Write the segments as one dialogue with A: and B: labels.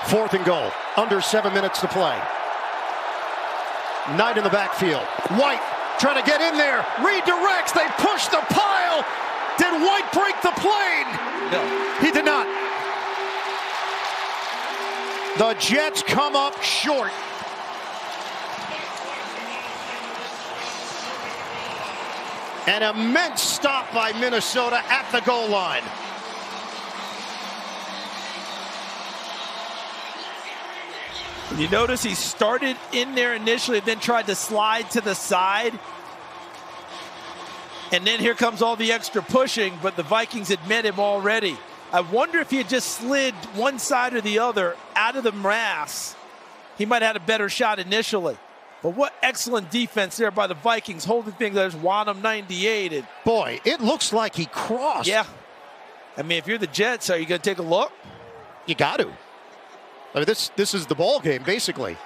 A: 4th and goal. Under 7 minutes to play. Knight in the backfield. White trying to get in there. Redirects. They push the pile. Did White break the plane?
B: No.
A: He did not. The Jets come up short. An immense stop by Minnesota at the goal line.
B: You notice he started in there initially, then tried to slide to the side. And then here comes all the extra pushing, but the Vikings had met him already. I wonder if he had just slid one side or the other out of the morass, he might have had a better shot initially. But what excellent defense there by the Vikings, holding things. There's Wanham 98. And
A: boy, it looks like he crossed.
B: Yeah. I mean, if you're the Jets, are you going to take a look?
A: You got to. I mean, this is the ball game, basically.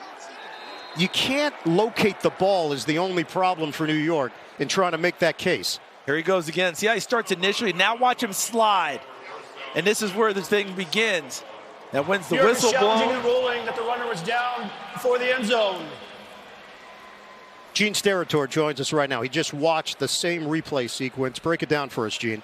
A: You can't locate the ball is the only problem for New York in trying to make that case.
B: Here he goes again. See how he starts initially? Now watch him slide. And this is where the thing begins. Now when's the whistle blown?
C: And ruling that the runner was down before the end zone.
A: Gene Steratore joins us right now. He just watched the same replay sequence. Break it down for us, Gene.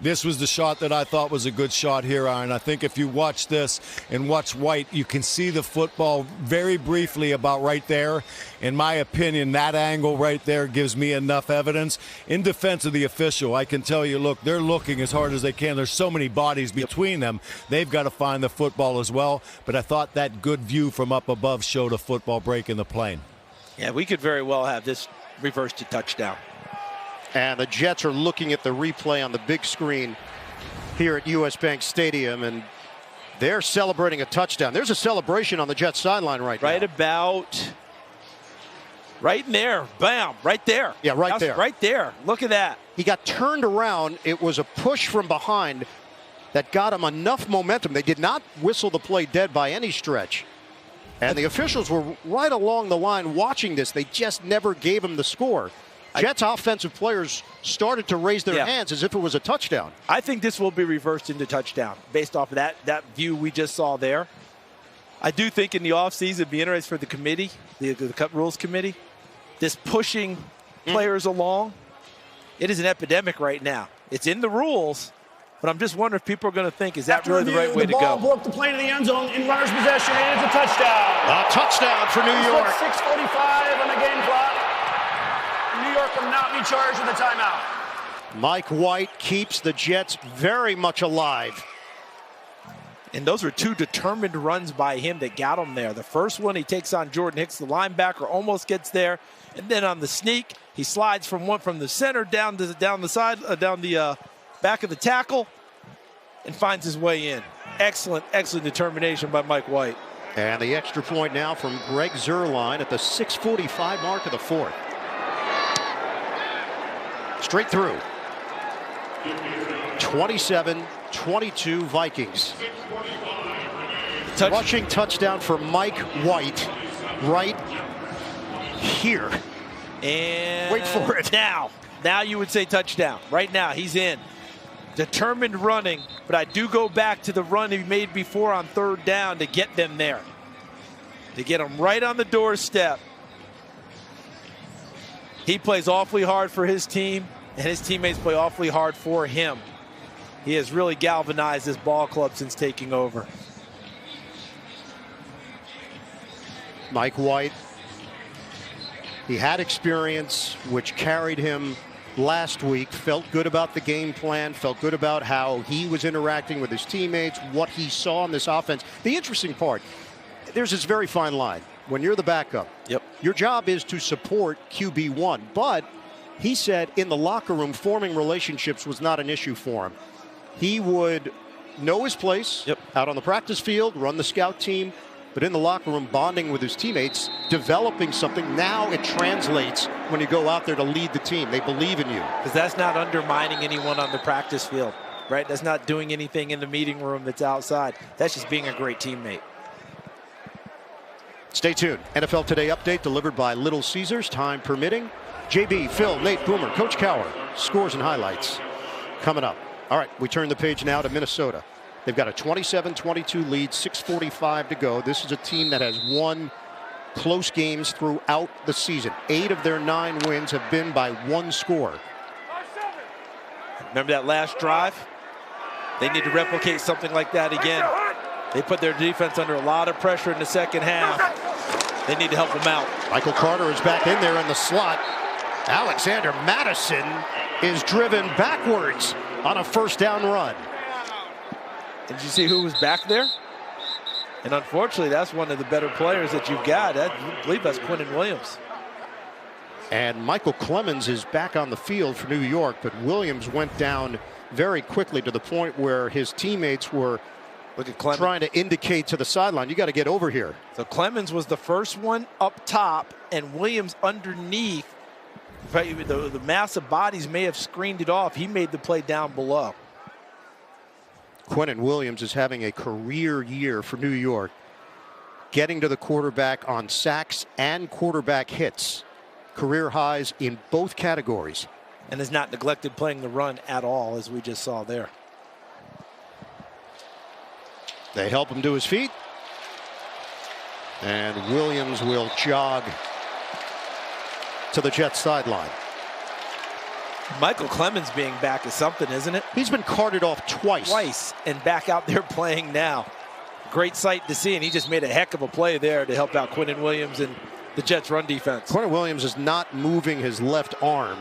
D: This was the shot that I thought was a good shot here, Aaron. I think if you watch this and watch White, you can see the football very briefly about right there. In my opinion, that angle right there gives me enough evidence. In defense of the official, I can tell you, look, they're looking as hard as they can. There's so many bodies between them. They've got to find the football as well. But I thought that good view from up above showed a football break in the plane.
B: Yeah, we could very well have this reversed to touchdown.
A: And the Jets are looking at the replay on the big screen here at US Bank Stadium, and they're celebrating a touchdown. There's a celebration on the Jets sideline right now.
B: Right in there. Bam. Right there.
A: Yeah, right there.
B: Right there. Look at that.
A: He got turned around. It was a push from behind that got him enough momentum. They did not whistle the play dead by any stretch. And the officials were right along the line watching this. They just never gave him the score. Jets offensive players started to raise their hands as if it was a touchdown.
B: I think this will be reversed into touchdown based off of that view we just saw there. I do think in the offseason it'd be interesting for the committee, the Cut Rules Committee, this pushing players along. It is an epidemic right now. It's in the rules, but I'm just wondering if people are going to think, is that really the right way to go?
C: The ball broke the plane of the end zone in runner's possession, and it's a touchdown.
A: A touchdown for New York.
C: 6:45 on the game clock. New York will not be charged with a timeout.
A: Mike White keeps the Jets very much alive.
B: And those were two determined runs by him that got him there. The first one, he takes on Jordan Hicks, the linebacker, almost gets there. And then on the sneak, he slides from the center down the back of the tackle and finds his way in. Excellent, excellent determination by Mike White.
A: And the extra point now from Greg Zuerlein at the 6:45 mark of the fourth. Straight through. 27-22 Vikings. Rushing touchdown for Mike White right here.
B: And
A: wait for it.
B: Now you would say touchdown. Right now, he's in. Determined running, but I do go back to the run he made before on third down to get them there. To get them right on the doorstep. He plays awfully hard for his team, and his teammates play awfully hard for him. He has really galvanized this ball club since taking over.
A: Mike White, he had experience which carried him last week, felt good about the game plan, felt good about how he was interacting with his teammates, what he saw in this offense. The interesting part, there's this very fine line. When you're the backup, your job is to support QB1. But he said in the locker room, forming relationships was not an issue for him. He would know his place out on the practice field, run the scout team, but in the locker room, bonding with his teammates, developing something. Now it translates when you go out there to lead the team. They believe in you.
B: Because that's not undermining anyone on the practice field, right? That's not doing anything in the meeting room that's outside. That's just being a great teammate.
A: Stay tuned. NFL Today update delivered by Little Caesars, time permitting. JB, Phil, Nate, Boomer, Coach Cowher, scores and highlights coming up. All right, we turn the page now to Minnesota. They've got a 27-22 lead, 6:45 to go. This is a team that has won close games throughout the season. 8 of their 9 wins have been by 1 score.
B: Remember that last drive? They need to replicate something like that again. They put their defense under a lot of pressure in the second half. They need to help them out.
A: Michael Carter is back in there in the slot. Alexander Madison is driven backwards on a first down run.
B: Did you see who was back there? And unfortunately, that's one of the better players that you've got. I believe that's Quentin Williams.
A: And Michael Clemens is back on the field for New York, but Williams went down very quickly to the point where his teammates were trying to indicate to the sideline, you got to get over here.
B: So Clemens was the first one up top, and Williams underneath. The massive bodies may have screened it off. He made the play down below.
A: Quentin Williams is having a career year for New York, getting to the quarterback on sacks and quarterback hits. Career highs in both categories.
B: And has not neglected playing the run at all, as we just saw there.
A: They help him to his feet. And Williams will jog to the Jets sideline.
B: Michael Clemens being back is something, isn't it?
A: He's been carted off twice.
B: And back out there playing now. Great sight to see, and he just made a heck of a play there to help out Quentin Williams and the Jets run defense.
A: Quentin Williams is not moving his left arm.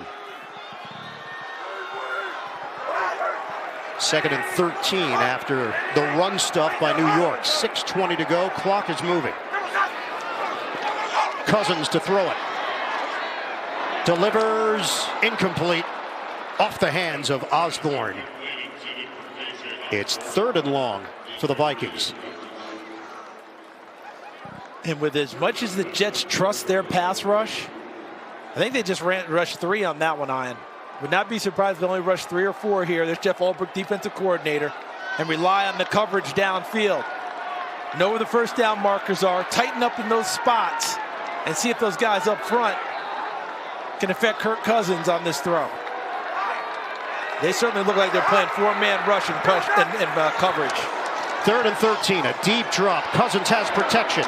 A: 2nd and 13 after the run stuff by New York. 6:20 to go. Clock is moving. Cousins to throw it. Delivers incomplete off the hands of Osborne. It's 3rd and long for the Vikings.
B: And with as much as the Jets trust their pass rush, I think they just rushed 3 on that one, Ian. Would not be surprised if they only rushed 3 or 4 here. There's Jeff Ulbrich, defensive coordinator, and rely on the coverage downfield. Know where the first down markers are, tighten up in those spots, and see if those guys up front can affect Kirk Cousins on this throw. They certainly look like they're playing 4-man rush and coverage.
A: 3rd and 13, a deep drop. Cousins has protection.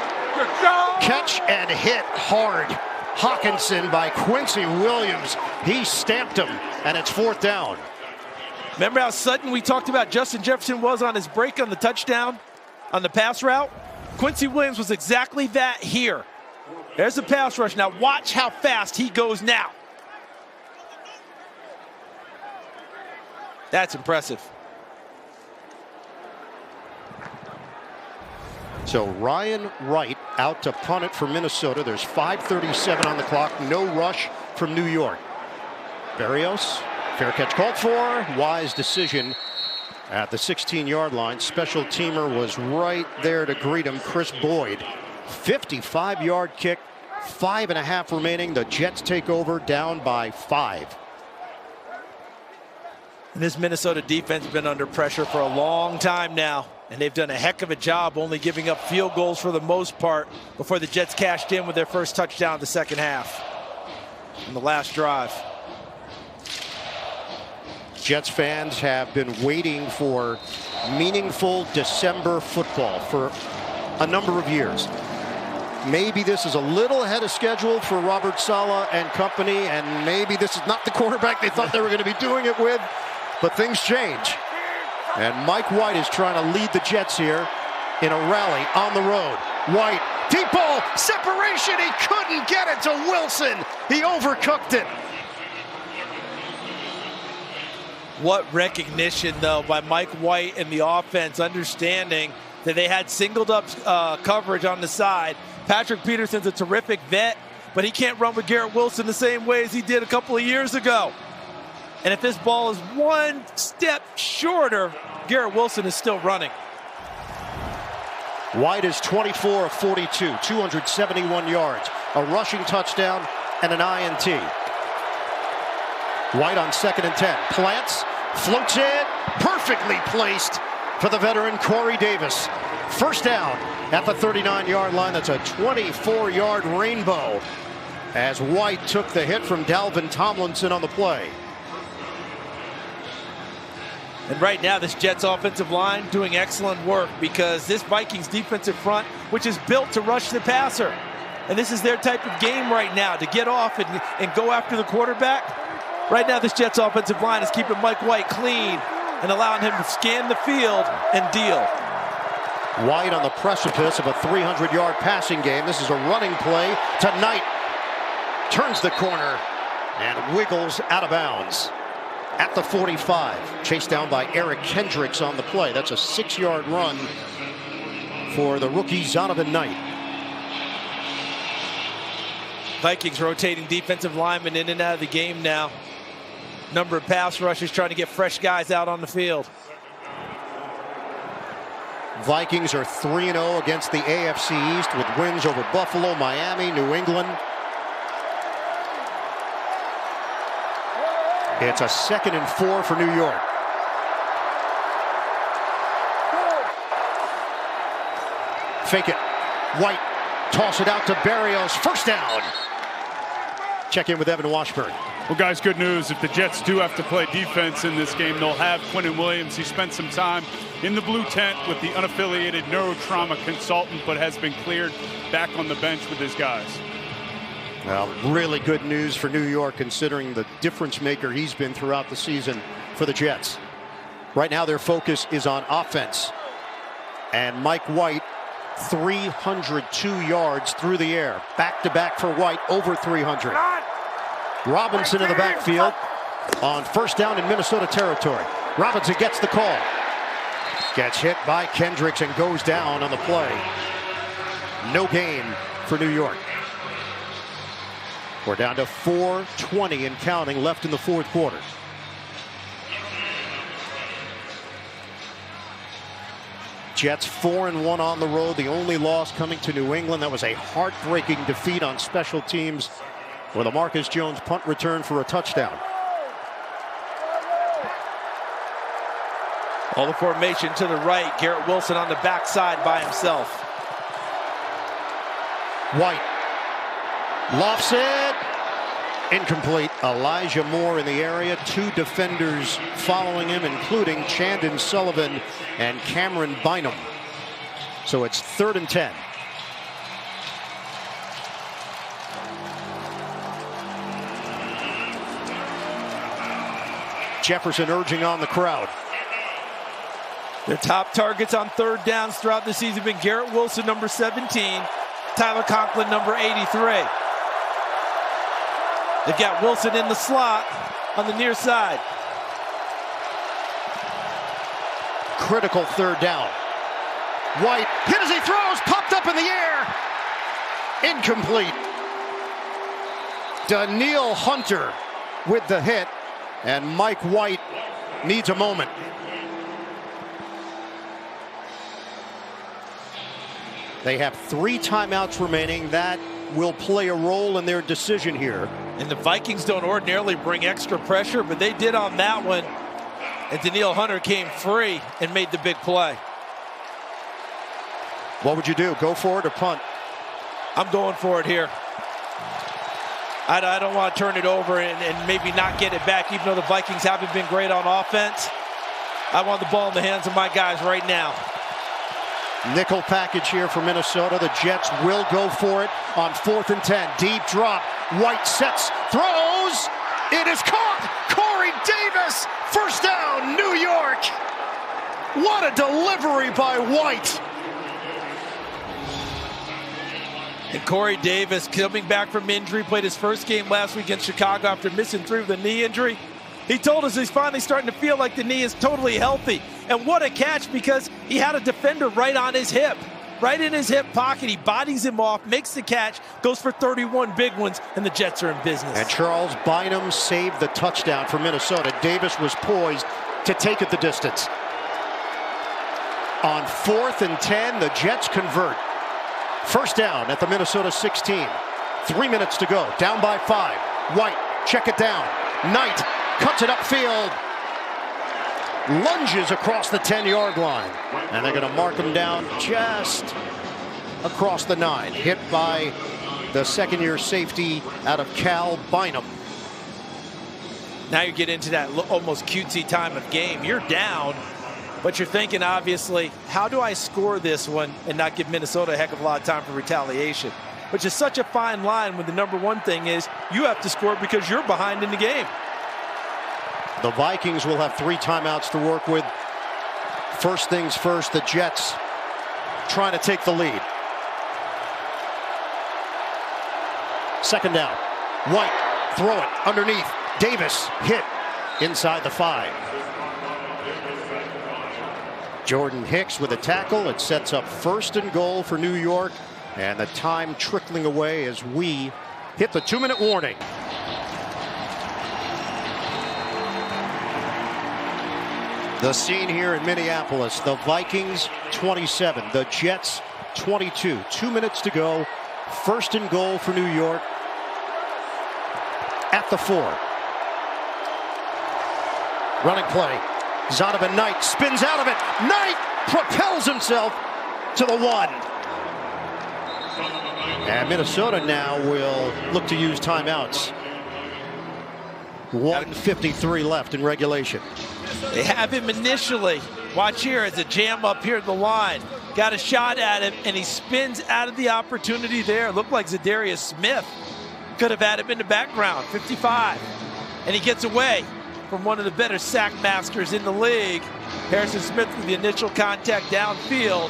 A: Catch and hit hard. Hawkinson by Quincy Williams. He stamped him, and it's 4th down.
B: Remember how sudden we talked about Justin Jefferson was on his break on the touchdown, on the pass route? Quincy Williams was exactly that here. There's the pass rush. Now watch how fast he goes now. That's impressive.
A: So Ryan Wright out to punt it for Minnesota. There's 5:37 on the clock. No rush from New York. Berrios, fair catch called for. Wise decision at the 16-yard line. Special teamer was right there to greet him. Chris Boyd. 55-yard kick. 5.5 remaining. The Jets take over down by 5.
B: And this Minnesota defense has been under pressure for a long time now. And they've done a heck of a job only giving up field goals for the most part before the Jets cashed in with their first touchdown of the second half in the last drive.
A: Jets fans have been waiting for meaningful December football for a number of years. Maybe this is a little ahead of schedule for Robert Saleh and company, and maybe this is not the quarterback they thought they were going to be doing it with, but things change. And Mike White is trying to lead the Jets here in a rally on the road. White, deep ball, separation. He couldn't get it to Wilson. He overcooked it.
B: What recognition, though, by Mike White and the offense, understanding that they had singled up coverage on the side. Patrick Peterson's a terrific vet, but he can't run with Garrett Wilson the same way as he did a couple of years ago. And if this ball is one step shorter, Garrett Wilson is still running.
A: White is 24 of 42, 271 yards, a rushing touchdown, and an INT. White on 2nd and 10. Plants, floats it, perfectly placed for the veteran Corey Davis. First down at the 39-yard line. That's a 24-yard rainbow as White took the hit from Dalvin Tomlinson on the play.
B: And right now, this Jets offensive line doing excellent work because this Vikings defensive front, which is built to rush the passer. And this is their type of game right now, to get off and go after the quarterback. Right now, this Jets offensive line is keeping Mike White clean and allowing him to scan the field and deal.
A: White on the precipice of a 300-yard passing game. This is a running play tonight. Turns the corner and wiggles out of bounds at the 45. Chased down by Eric Kendricks on the play. That's a 6-yard run for the rookie Zonovan Knight.
B: Vikings rotating defensive linemen in and out of the game now. Number of pass rushers trying to get fresh guys out on the field.
A: Vikings are 3-0 against the AFC East with wins over Buffalo, Miami, New England. It's a 2nd and 4 for New York. Fake it. White. Toss it out to Berrios. First down. Check in with Evan Washburn.
E: Well, guys, good news. If the Jets do have to play defense in this game, they'll have Quinnen Williams. He spent some time in the blue tent with the unaffiliated neurotrauma consultant, but has been cleared back on the bench with his guys.
A: Well, really good news for New York, considering the difference maker he's been throughout the season for the Jets. Right now, their focus is on offense. And Mike White, 302 yards through the air. Back-to-back for White, over 300. Robinson in the backfield on first down in Minnesota territory. Robinson gets the call. Gets hit by Kendricks and goes down on the play. No gain for New York. We're down to 4:20 and counting left in the fourth quarter. Jets 4-1 on the road. The only loss coming to New England. That was a heartbreaking defeat on special teams with a Marcus Jones punt return for a touchdown.
B: All the formation to the right. Garrett Wilson on the backside by himself.
A: White lofts it. Incomplete. Elijah Moore in the area. 2 defenders following him, including Chandon Sullivan and Cameron Bynum. So it's 3rd and 10. Jefferson urging on the crowd.
B: Their top targets on 3rd downs throughout the season have been Garrett Wilson, number 17, Tyler Conklin, number 83. They've got Wilson in the slot on the near side.
A: Critical 3rd down. White hit as he throws, popped up in the air. Incomplete. Danielle Hunter with the hit, and Mike White needs a moment. They have 3 timeouts remaining. That will play a role in their decision here.
B: And the Vikings don't ordinarily bring extra pressure, but they did on that one. And Danielle Hunter came free and made the big play.
A: What would you do? Go for it or punt?
B: I'm going for it here. I don't want to turn it over and maybe not get it back, even though the Vikings haven't been great on offense. I want the ball in the hands of my guys right now.
A: Nickel package here for Minnesota. The Jets will go for it on 4th and 10. Deep drop. White sets, throws. It is caught. Corey Davis. First down, New York. What a delivery by White.
B: And Corey Davis, coming back from injury, played his first game last week against Chicago after missing through the knee injury. He told us he's finally starting to feel like the knee is totally healthy. And what a catch, because he had a defender right on his hip. Right in his hip pocket. He bodies him off, makes the catch, goes for 31 big ones, and the Jets are in business.
A: And Charles Bynum saved the touchdown for Minnesota. Davis was poised to take it the distance. On 4th and 10, the Jets convert. First down at the Minnesota 16. 3 minutes to go. Down by 5. White, check it down. Knight cuts it upfield. Lunges across the 10-yard line. And they're going to mark him down just across the 9. Hit by the second-year safety out of Cal, Bynum.
B: Now you get into that almost cutesy time of game. You're down, but you're thinking, obviously, how do I score this one and not give Minnesota a heck of a lot of time for retaliation? Which is such a fine line when the number one thing is you have to score because you're behind in the game.
A: The Vikings will have 3 timeouts to work with. First things first, the Jets trying to take the lead. Second down. White, throw it underneath. Davis hit inside the 5. Jordan Hicks with a tackle. It sets up 1st and goal for New York. And the time trickling away as we hit the 2-minute warning. The scene here in Minneapolis, the Vikings 27, the Jets 22. 2 minutes to go. 1st and goal for New York at the 4. Running play. Zonovan Knight spins out of it. Knight propels himself to the 1. And Minnesota now will look to use timeouts. 1:53 left in regulation.
B: They have him initially. Watch here as a jam up here at the line. Got a shot at him, and he spins out of the opportunity there. Looked like Zadarius Smith could have had him in the background. 55. And he gets away from one of the better sack masters in the league. Harrison Smith with the initial contact downfield.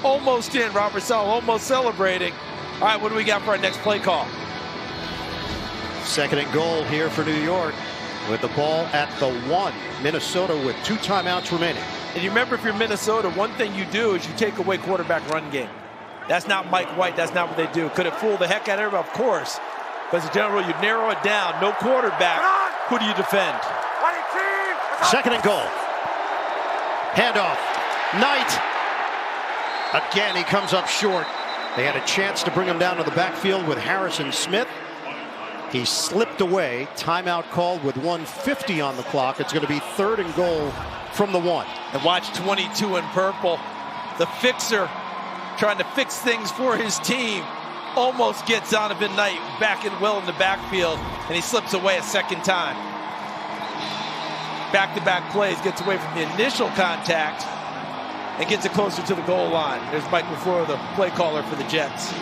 B: Almost in. Robert Saleh almost celebrating. All right, what do we got for our next play call?
A: 2nd and goal here for New York with the ball at the 1. Minnesota with 2 timeouts remaining.
B: And you remember, if you're Minnesota, one thing you do is you take away quarterback run game. That's not Mike White. That's not what they do. Could it fool the heck out of everybody? Of course. But as a general, you narrow it down. No quarterback. Who do you defend?
A: 2nd and goal. Handoff. Knight. Again, he comes up short. They had a chance to bring him down to the backfield with Harrison Smith. He slipped away. Timeout called with 1:50 on the clock. It's going to be 3rd and goal from the 1.
B: And watch 22 in purple. The fixer trying to fix things for his team. Almost gets Zonovan Knight back in well in the backfield, and he slips away a 2nd time. Back-to-back plays, gets away from the initial contact and gets it closer to the goal line. There's Mike LaFleur, the play caller for the Jets.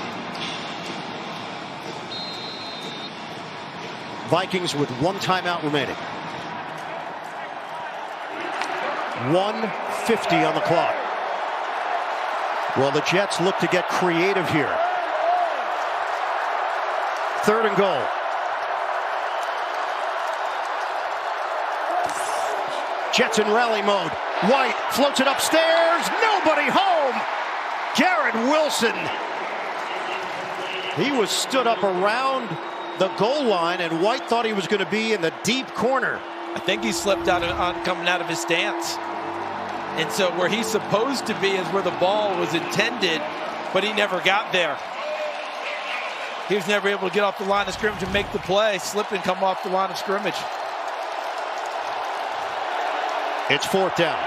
A: Vikings with 1 timeout remaining. 1:50 on the clock. Well, the Jets look to get creative here. 3rd and goal. Jets in rally mode. White floats it upstairs. Nobody home. Garrett Wilson. He was stood up around the goal line, and White thought he was going to be in the deep corner.
B: I think he slipped out on coming out of his stance. And so where he's supposed to be is where the ball was intended, but he never got there. He was never able to get off the line of scrimmage and make the play. Slip and come off the line of scrimmage.
A: It's 4th down.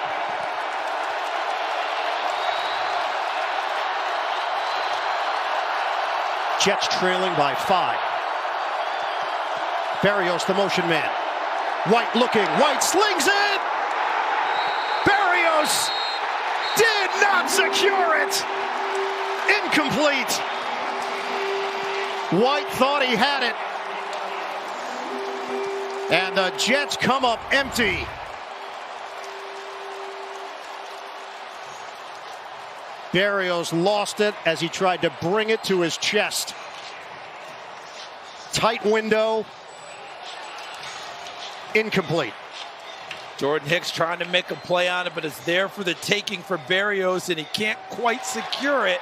A: Jets trailing by 5. Berrios, the motion man. White looking. White slings it. Berrios did not secure it. Incomplete. White thought he had it. And the Jets come up empty. Berrios lost it as he tried to bring it to his chest. Tight window. Incomplete.
B: Jordan Hicks trying to make a play on it, but it's there for the taking for Berrios, and he can't quite secure it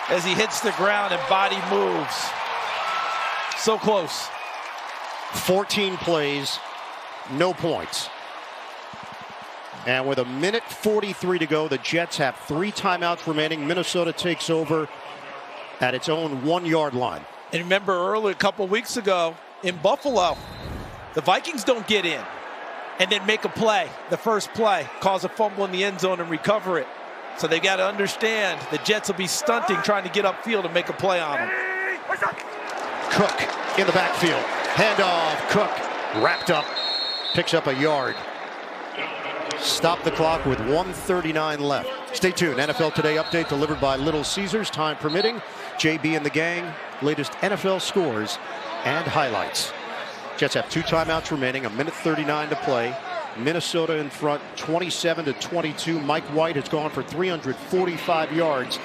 B: as he hits the ground and body moves. So close.
A: 14 plays, no points. And with 1:43 to go, the Jets have 3 timeouts remaining. Minnesota takes over at its own 1-yard line.
B: And remember earlier, a couple weeks ago in Buffalo, the Vikings don't get in and then make a play, the first play, cause a fumble in the end zone and recover it. So they got to understand the Jets will be stunting trying to get upfield and make a play on them.
A: Cook in the backfield. Handoff. Cook wrapped up Picks up a yard. Stop the clock with 1:39 left. Stay tuned. NFL Today update delivered by Little Caesars, time permitting. JB and the gang, latest NFL scores and highlights. Jets have 2 timeouts remaining, 1:39 to play. Minnesota in front, 27-22. Mike White has gone for 345 yards,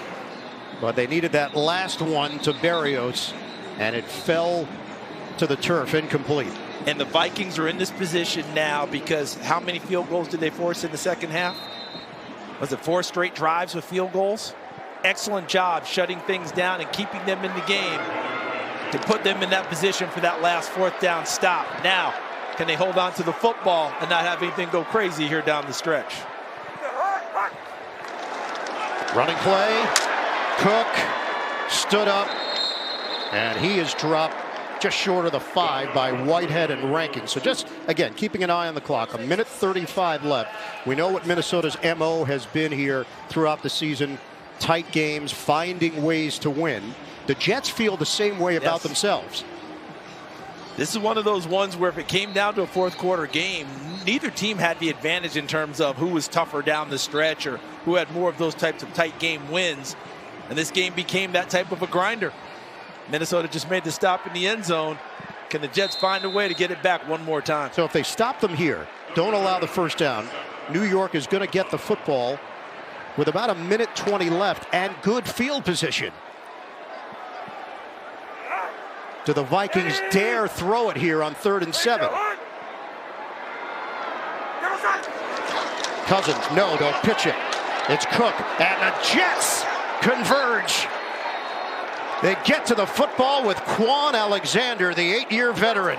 A: but they needed that last one to Berrios, and it fell to the turf, incomplete.
B: And the Vikings are in this position now because how many field goals did they force in the second half? Was it 4 straight drives with field goals? Excellent job shutting things down and keeping them in the game to put them in that position for that last 4th down stop. Now, can they hold on to the football and not have anything go crazy here down the stretch?
A: Running play. Cook stood up, and he is dropped just short of the 5 by Whitehead and Rankin. So just, again, keeping an eye on the clock. 1:35 left. We know what Minnesota's MO has been here throughout the season. Tight games, finding ways to win. The Jets feel the same way about themselves.
B: This is one of those ones where if it came down to a 4th quarter game, neither team had the advantage in terms of who was tougher down the stretch or who had more of those types of tight game wins. And this game became that type of a grinder. Minnesota just made the stop in the end zone. Can the Jets find a way to get it back one more time?
A: So if they stop them here, don't allow the first down, New York is going to get the football with about 1:20 left and good field position. Do the Vikings dare throw it here on 3rd and 7? Cousins, no, don't pitch it. It's Cook, and the Jets converge. They get to the football with Quan Alexander, the 8-year veteran.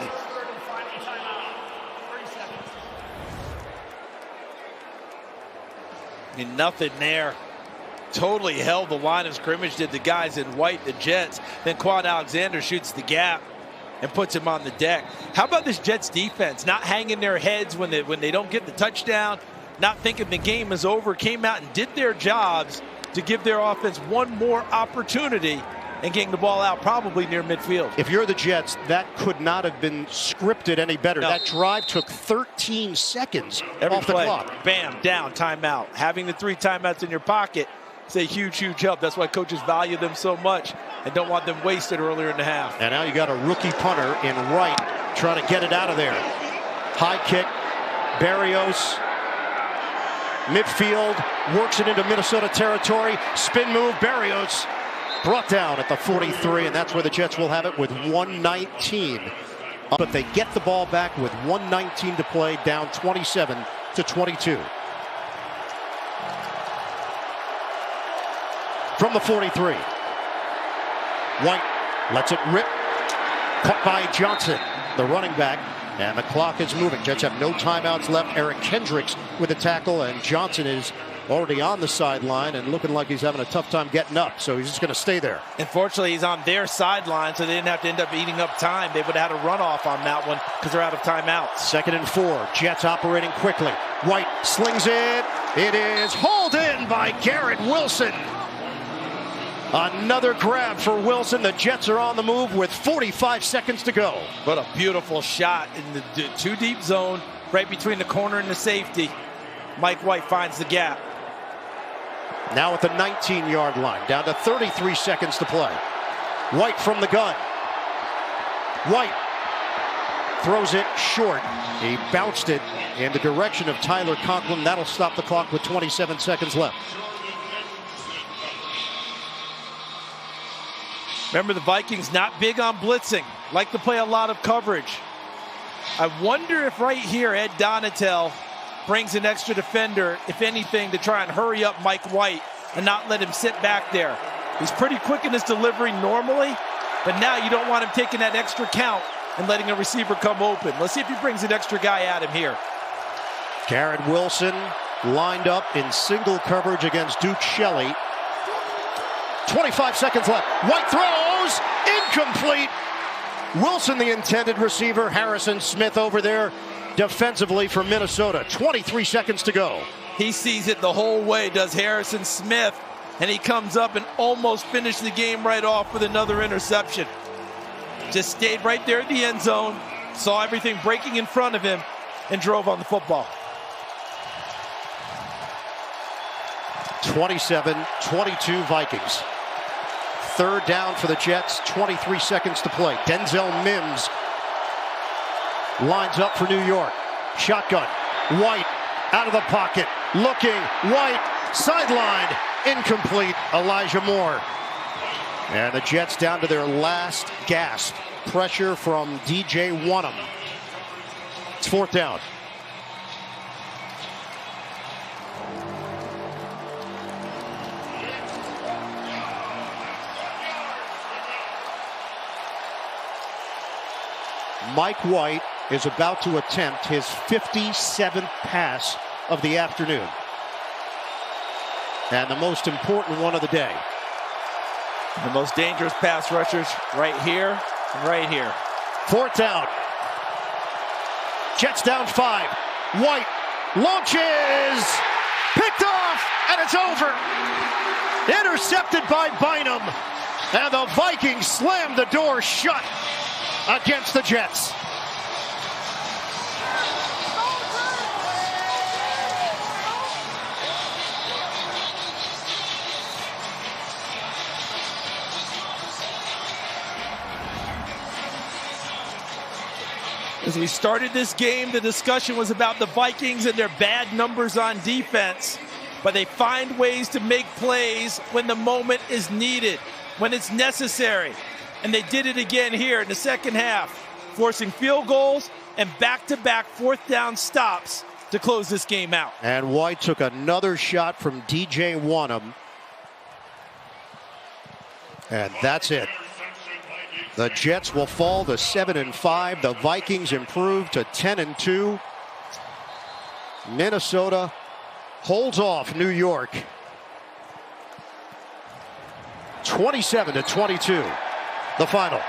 B: And nothing there. Totally held the line of scrimmage, did the guys in white, the Jets. Then Quan Alexander shoots the gap and puts him on the deck. How about this Jets defense? Not hanging their heads when they don't get the touchdown, not thinking the game is over, came out and did their jobs to give their offense one more opportunity and getting the ball out probably near midfield.
A: If you're the Jets, that could not have been scripted any better.
B: No.
A: That drive took 13 seconds
B: Every
A: off the
B: play,
A: clock.
B: Bam, down, timeout. Having the 3 timeouts in your pocket is a huge, huge help. That's why coaches value them so much and don't want them wasted earlier in the half.
A: And now you got a rookie punter in right trying to get it out of there. High kick, Berrios, midfield, works it into Minnesota territory. Spin move, Berrios brought down at the 43, and that's where the Jets will have it with 1:19. But they get the ball back with 1:19 to play, down 27-22. From the 43. White lets it rip. Caught by Johnson, the running back. And the clock is moving. Jets have no timeouts left. Eric Kendricks with the tackle, and Johnson is already on the sideline and looking like he's having a tough time getting up. So he's just going to stay there.
B: Unfortunately, he's on their sideline, so they didn't have to end up eating up time. They would have had a runoff on that one because they're out of timeouts.
A: 2nd and 4. Jets operating quickly. White slings it. It is hauled in by Garrett Wilson. Another grab for Wilson. The Jets are on the move with 45 seconds to go.
B: What a beautiful shot in the 2 deep zone, right between the corner and the safety. Mike White finds the gap.
A: Now at the 19-yard line, down to 33 seconds to play. White from the gun. White throws it short. He bounced it in the direction of Tyler Conklin. That'll stop the clock with 27 seconds left.
B: Remember, the Vikings not big on blitzing, like to play a lot of coverage. I wonder if right here Ed Donatel brings an extra defender, if anything, to try and hurry up Mike White and not let him sit back there. He's pretty quick in his delivery normally, but now you don't want him taking that extra count and letting a receiver come open. Let's see if he brings an extra guy at him here.
A: Garrett Wilson lined up in single coverage against Duke Shelley. 25 seconds left. White throws, incomplete. Wilson, the intended receiver. Harrison Smith over there defensively for Minnesota. 23 seconds to go.
B: He sees it the whole way, does Harrison Smith, and he comes up and almost finished the game right off with another interception. Just stayed right there at the end zone, saw everything breaking in front of him, and drove on the football.
A: 27-22 Vikings. Third down for the Jets, 23 seconds to play. Denzel Mims lines up for New York. Shotgun. White out of the pocket. Looking. White sidelined. Incomplete. Elijah Moore. And the Jets down to their last gasp. Pressure from DJ Wonnum. It's fourth down. Mike White is about to attempt his 57th pass of the afternoon. And the most important one of the day.
B: The most dangerous pass rushers right here and right here.
A: Fourth down. Jets down 5. White launches. Picked off, and it's over. Intercepted by Bynum. And the Vikings slam the door shut against the Jets.
B: As we started this game, the discussion was about the Vikings and their bad numbers on defense. But they find ways to make plays when the moment is needed, when it's necessary. And they did it again here in the second half, forcing field goals and back-to-back fourth down stops to close this game out.
A: And White took another shot from DJ Wonnum. And that's it. The Jets will fall to 7-5. The Vikings improve to 10-2. Minnesota holds off New York. 27-22. The final.